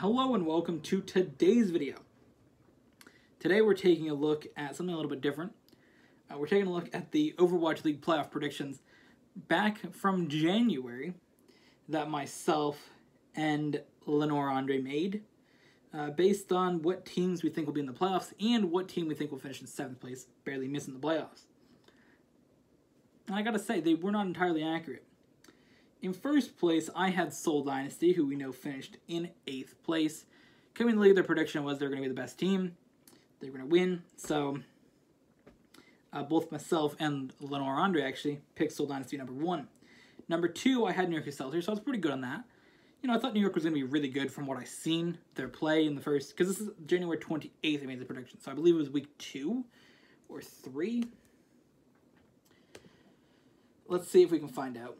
Hello and welcome to today's video. Today we're taking a look at something a little bit different. We're taking a look at the Overwatch League playoff predictions back from January that myself and Lenore Andre made based on what teams we think will be in the playoffs and what team we think will finish in 7th place, barely missing the playoffs. And I gotta say, they were not entirely accurate. In first place, I had Seoul Dynasty, who we know finished in 8th place. Coming in the league, their prediction was they're going to be the best team. They were going to win. So, both myself and Lenore Andre actually picked Seoul Dynasty number 1. Number 2, I had New York Excelsior, so I was pretty good on that. You know, I thought New York was going to be really good from what I've seen their play in the first, because this is January 28th I made the prediction, so I believe it was week 2 or 3. Let's see if we can find out.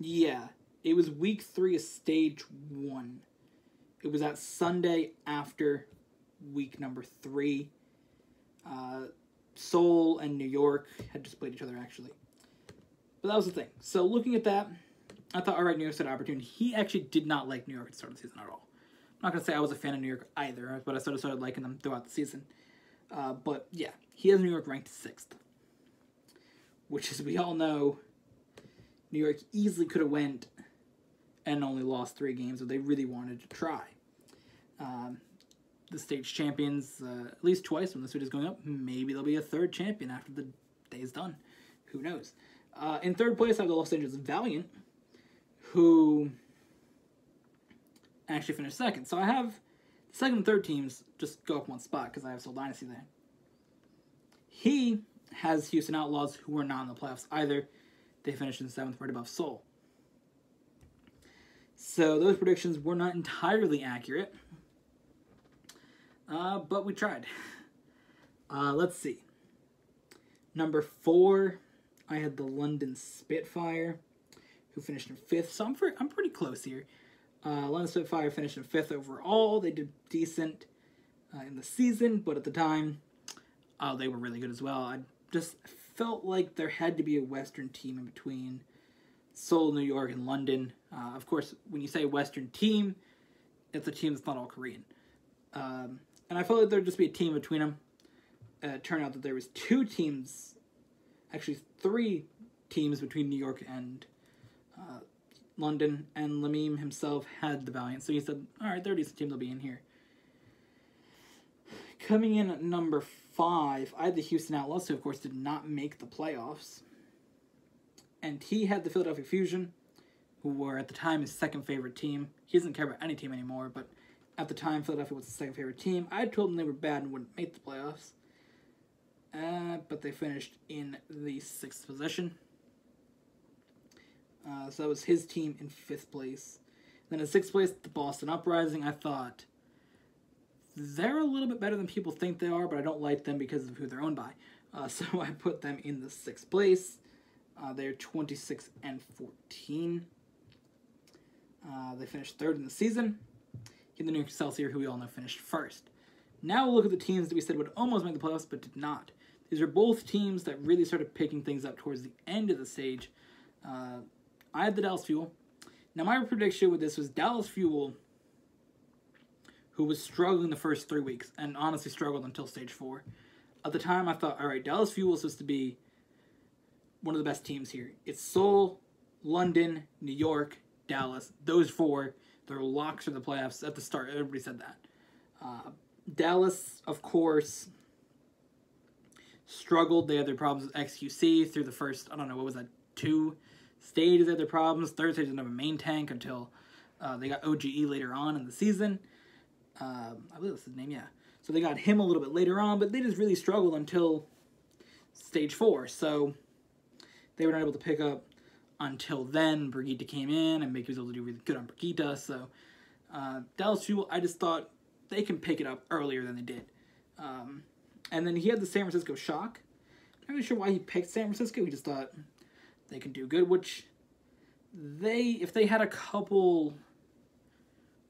Yeah, it was week 3 of stage 1. It was that Sunday after week number 3. Seoul and New York had just played each other, actually. But that was the thing. So looking at that, I thought, all right, New York's had an opportunity. He actually did not like New York at the start of the season at all. I'm not going to say I was a fan of New York either, but I sort of started liking them throughout the season. But yeah, he has New York ranked 6th. Which, as we all know, New York easily could have went and only lost 3 games if they really wanted to try. The stage champions, at least twice when this video is going up, maybe there'll be a 3rd champion after the day's done. Who knows? In 3rd place, I have the Los Angeles Valiant, who actually finished 2nd. So I have the 2nd and 3rd teams just go up 1 spot because I have Seoul Dynasty there. He has Houston Outlaws, who are not in the playoffs either. They finished in 7th, right above Seoul. So those predictions were not entirely accurate, but we tried. Let's see. Number 4, I had the London Spitfire, who finished in 5th. So I'm pretty close here. London Spitfire finished in 5th overall. They did decent in the season, but at the time, they were really good as well. I just felt like there had to be a Western team in between Seoul, New York, and London. Of course, when you say Western team, it's a team that's not all Korean. And I felt like there'd just be a team between them. It turned out that there was 2 teams, actually 3 teams between New York and London, and Lamim himself had the Valiant. So he said, all right, there are decent teams that'll be in here. Coming in at number 5, I had the Houston Outlaws, who of course did not make the playoffs. And he had the Philadelphia Fusion, who were at the time his 2nd favorite team. He doesn't care about any team anymore, but at the time Philadelphia was his 2nd favorite team. I told him they were bad and wouldn't make the playoffs. But they finished in the 6th position. So that was his team in 5th place. Then in 6th place, the Boston Uprising. I thought they're a little bit better than people think they are, but I don't like them because of who they're owned by. So I put them in the 6th place. They're 26 and 14. They finished 3rd in the season. In the New York Excelsior, who we all know finished 1st. Now we'll look at the teams that we said would almost make the playoffs, but did not. These are both teams that really started picking things up towards the end of the stage. I had the Dallas Fuel. Now my prediction with this was Dallas Fuel, who was struggling the first 3 weeks, and honestly struggled until stage 4. At the time, I thought, all right, Dallas Fuel is supposed to be one of the best teams here. It's Seoul, London, New York, Dallas. Those 4, they're locks for the playoffs at the start. Everybody said that. Dallas, of course, struggled. They had their problems with XQC through the first, I don't know, what was that, 2 stages. They had their problems. 3rd stage didn't have a main tank until they got OGE later on in the season. I believe that's his name, yeah. So they got him a little bit later on, but they just really struggled until stage 4. So they were not able to pick up until then. Brigitte came in, and Mickey was able to do really good on Brigitte. So Dallas Fuel, I just thought they can pick it up earlier than they did. And then he had the San Francisco Shock. I'm not really sure why he picked San Francisco. He just thought they can do good, which if they had a couple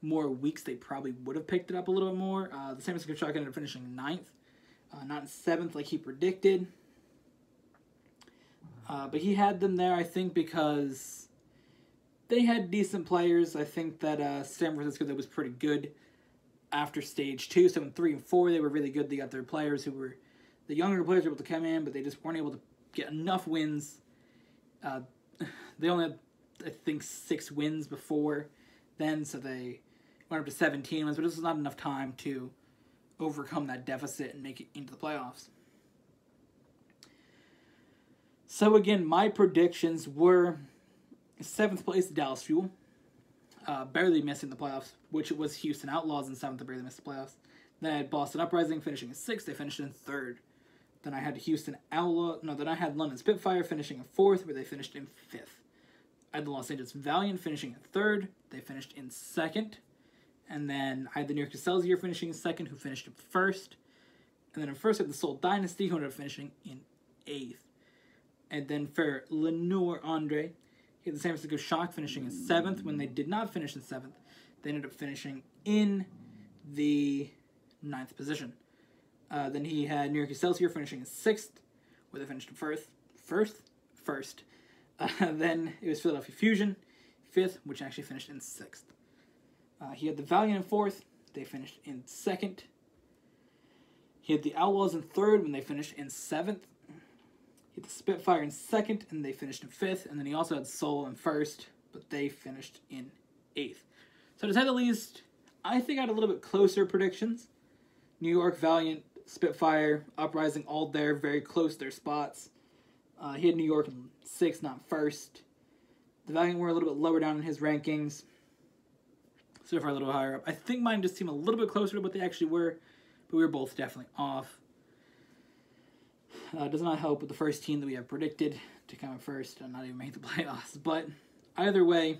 more weeks, they probably would have picked it up a little bit more. The San Francisco Shock ended up finishing 9th, not in 7th like he predicted. But he had them there, I think, because they had decent players. I think that San Francisco, that was pretty good after stage 2. So in 3 and 4, they were really good. They got their players who were, the younger players were able to come in, but they just weren't able to get enough wins. They only had, I think, 6 wins before then, so they went up to 17 wins, but this was not enough time to overcome that deficit and make it into the playoffs. So again, my predictions were 7th place Dallas Fuel, barely missing the playoffs, which it was Houston Outlaws in 7th, they barely missed the playoffs. Then I had Boston Uprising finishing in 6th, they finished in 3rd. Then I had then I had London Spitfire finishing in 4th, where they finished in 5th. I had the Los Angeles Valiant finishing in 3rd, they finished in 2nd. And then I had the New York Excelsior finishing in 2nd, who finished in 1st. And then in 1st, I had the Seoul Dynasty, who ended up finishing in 8th. And then for Lenore Andre, he had the San Francisco Shock finishing in 7th. When they did not finish in 7th, they ended up finishing in the 9th position. Then he had New York Excelsior finishing in 6th, where they finished in first. Then it was Philadelphia Fusion, 5th, which actually finished in 6th. He had the Valiant in 4th, they finished in 2nd. He had the Outlaws in 3rd when they finished in 7th. He had the Spitfire in 2nd, and they finished in 5th. And then he also had Seoul in 1st, but they finished in 8th. So to say the least, I think I had a little bit closer predictions. New York, Valiant, Spitfire, Uprising, all there, very close to their spots. He had New York in 6th, not 1st. The Valiant were a little bit lower down in his rankings. Spitfire a little higher up. I think mine just seemed a little bit closer to what they actually were, but we were both definitely off. Does not help with the first team that we have predicted to come in first and not even make the playoffs. But either way,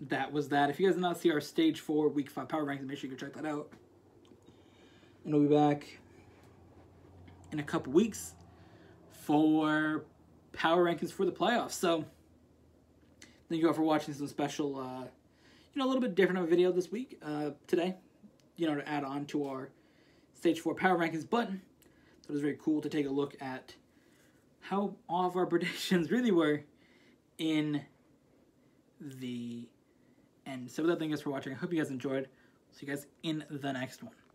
that was that. If you guys did not see our Stage 4 Week 5 Power Rankings, make sure you go check that out. And we'll be back in a couple weeks for Power Rankings for the playoffs. So, thank you all for watching some special, a little bit different of a video this week, today, to add on to our Stage 4 Power Rankings. But it was very cool to take a look at how all of our predictions really were in the end. So with that, thank you guys for watching. I hope you guys enjoyed. See you guys in the next one.